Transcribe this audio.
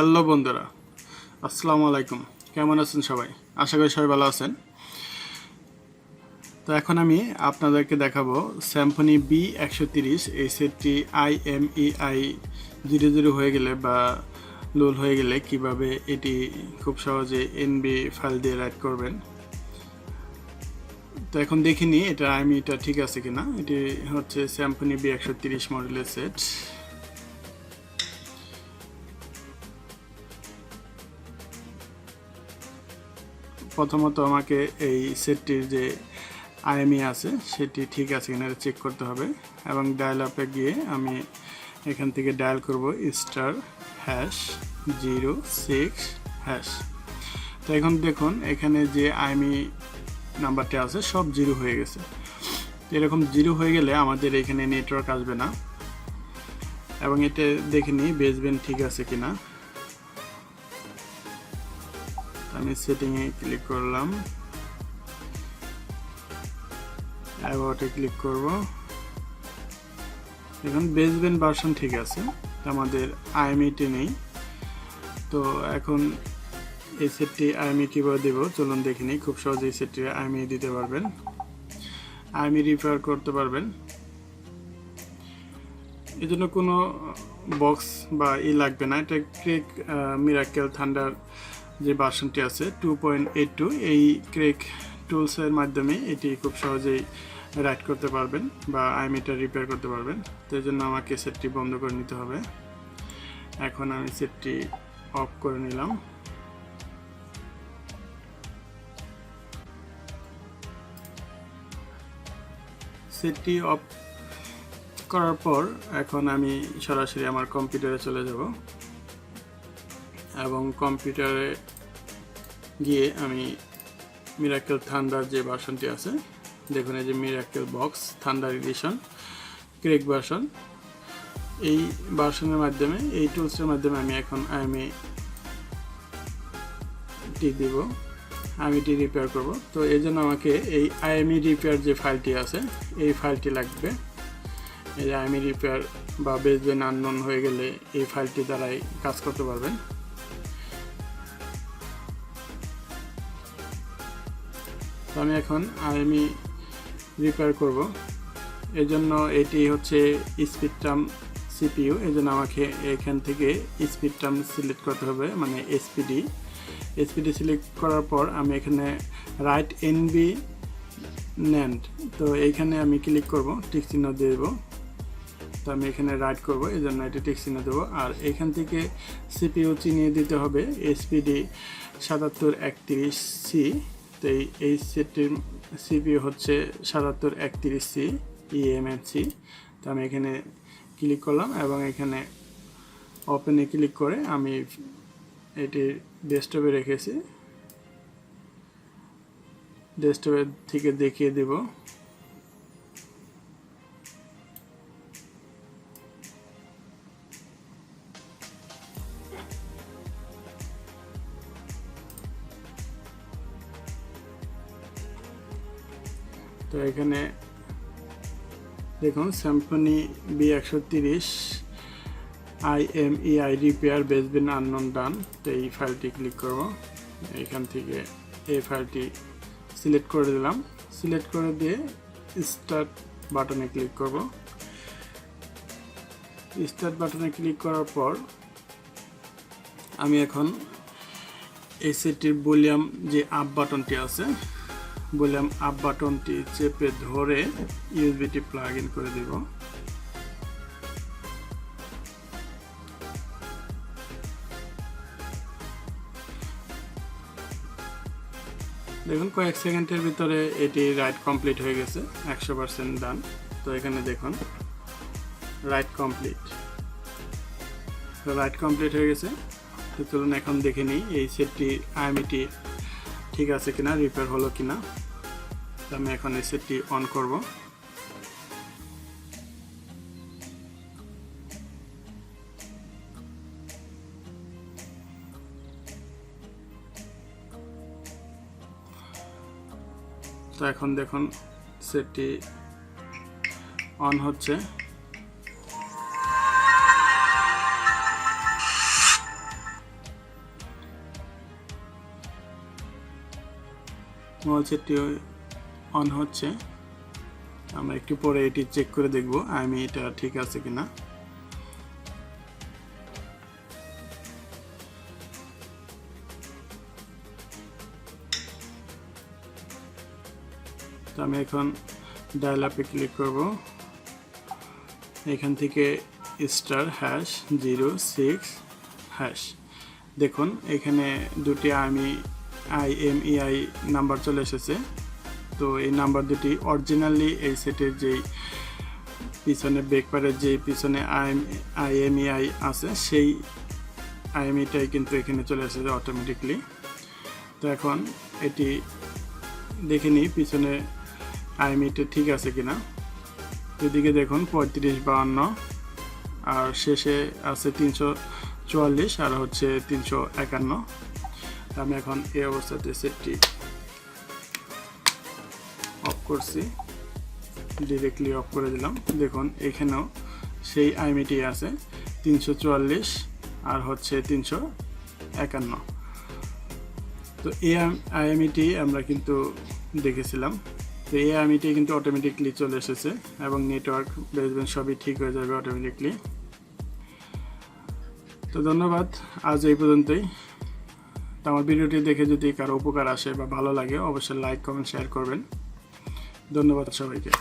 Hello বন্ধুরা, আসসালামু আলাইকুম। কেমন আছেন সবাই? আশা করি সবাই ভালো আছেন। তো এখন আমি আপনাদেরকে দেখাবো স্যাম্ফনি V130। এই সেটটি IMEI 00 হয়ে গেলে বা লোল হয়ে গেলে কিভাবে এটি খুব সহজে NB ফাইল দিয়ে রাইট করবেন। তো এখন দেখিনি এটা IMEI-টা ঠিক আছে কিনা। এটি হচ্ছে স্যাম্ফনি V130 মডেলের সেট। প্রথমত আমাকে এই সেটটির যে IMEI আছে সেটি ঠিক আছে কিনা চেক করতে হবে এবং ডায়াল আপে গিয়ে আমি এখান থেকে ডায়াল করব *#06#। তো এখন দেখুন এখানে যে IMEI নাম্বারটি আছে সব 0 হয়ে গেছে। এরকম 0 হয়ে গেলে আমাদের এখানে নেটওয়ার্ক আসবে না এবং এটা দেখে নিই বেসব্যান্ড ঠিক আছে কিনা। আমি সেটিংয়ে ক্লিক করলাম, অ্যাবাউটে ক্লিক করব। এখন বেসব্যান্ড ভার্সন ঠিক আছে, আমাদের IMEI-টি নেই। তো এখন এই সেটটি IMEI কীভাবে দেব চলুন দেখে নিই। খুব সহজে এই সেটটি IMEI দিতে পারবেন, IMEI রিপেয়ার করতে পারবেন। এই জন্য কোনো বক্স বা লাগবে না। এটা ক্রেক মিরাকেল থান্ডার যে ভার্সনটি আছে 2.82, এই ক্রেক টুলসের মাধ্যমে এটি খুব সহজেই রাইট করতে পারবেন বা IMEI-টা রিপেয়ার করতে পারবেন। তো এই জন্য আমাকে সেটটি বন্ধ করে নিতে হবে। এখন আমি সেটটি অফ করে নিলাম। সেটটি অফ করার পর এখন আমি সরাসরি আমার কম্পিউটারে চলে যাব এবং কম্পিউটারে গিয়ে আমি মিরাকেল থান্ডার যে ভার্সনটি আছে, দেখুন এই যে miracle box thunder edition crack version, এই ভার্সনের মাধ্যমে এই টুলসের মাধ্যমে আমি এখন IMEI-টি দেব, IMEI-টি রিপেয়ার করব। তো এই জন্য আমাকে এই IMEI রিপেয়ার যে ফাইলটি আছে এই ফাইলটি লাগবে। এই IMEI রিপেয়ার বা বেসব্যান্ড আননোন হয়ে গেলে এই ফাইলটি দ্বারাই কাজ করতে পারবেন। তো আমি এখন IMEI রিপেয়ার করব। এর জন্য এটি হচ্ছে স্পিড টার্ম CPU, এই জন্য আমাকে এখান থেকে স্পিড টার্ম সিলেক্ট করতে হবে, মানে SPD সিলেক্ট করার পর আমি এখানে রাইট NB NAND, তো এইখানে আমি ক্লিক করব, টিক চিহ্ন দেব। তো আমি এখানে রাইট করব, এই জন্য এটি টিক চিহ্ন দেবো। আর এখান থেকে CPU চিনিয়ে দিতে হবে SPD 7731C। তো এই সেটটির CPU হচ্ছে 7731C eMMC। তো আমি এখানে ক্লিক করলাম এবং এখানে ওপেনে ক্লিক করে আমি এটি ডেস্কটপে রেখেছি, ডেস্কটপের থেকে দেখিয়ে দেব। তো এখানে দেখুন স্যাম্ফনি V130 IMEI repair baseband unknown ডান। তো এই ফাইলটি ক্লিক করব, এখান থেকে এই ফাইলটি সিলেক্ট করে দিলাম। সিলেক্ট করে দিয়ে স্টার্ট বাটনে ক্লিক করব। স্টার্ট বাটনে ক্লিক করার পর আমি এখন এই সেটটির ভলিউম যে আপ বাটনটি আছে, ভলিউম আপ বাটনটি চেপে ধরে USB-টি প্লাগ ইন করে দেব। দেখুন কয়েক সেকেন্ডের ভিতরে এটি রাইট কমপ্লিট হয়ে গেছে, 100% ডান। তো এখানে দেখুন রাইট কমপ্লিট, তো রাইট কমপ্লিট হয়ে গেছে। তো চলুন এখন দেখে নিই এই সেটটি IMEI-টি ঠিক আছে কিনা, রিপেয়ার হলো কিনা। তো আমি এখন এই সেটটি অন করব। তো এখন দেখুন সেটটি অন হচ্ছে। মোবাইল সেটটি অন হচ্ছে। আমরা একটু পরে এটি চেক করে দেখব আমি এটা ঠিক আছে কিনা। তো আমি এখন ডায়াল আপে ক্লিক করব। এখান থেকে *#06#। দেখুন এখানে দুটি IMEI নাম্বার চলে এসেছে। তো এই নাম্বার দুটি অরিজিনালি এই সেটের যেই পিছনে ব্যাকপ্যাডের যেই পিছনে IMEI আছে সেই IMEIটাই কিন্তু এখানে চলে এসেছে অটোমেটিকলি। তো এখন এটি দেখে নিই পিছনে IMEIটা ঠিক আছে কিনা। এদিকে দেখুন 3552 আর শেষে আছে 344 আর হচ্ছে 351। আমি এখন এই অবস্থাতে সেটটি অফ করছি, ডিরেক্টলি অফ করে দিলাম। দেখুন এখানেও সেই IMEIটি আছে 344 আর হচ্ছে 351। তো এই IMEIটি আমরা কিন্তু দেখেছিলাম। তো এই IMEIটি কিন্তু অটোমেটিকলি চলে এসেছে এবং নেটওয়ার্ক বেসব্যান্ড সবই ঠিক হয়ে যাবে অটোমেটিকলি। তো ধন্যবাদ, আজ এই পর্যন্তই। তো আমার ভিডিওটি দেখে যদি কারো উপকার আসে বা ভালো লাগে অবশ্যই লাইক কমেন্ট শেয়ার করবেন। ধন্যবাদ সবাইকে।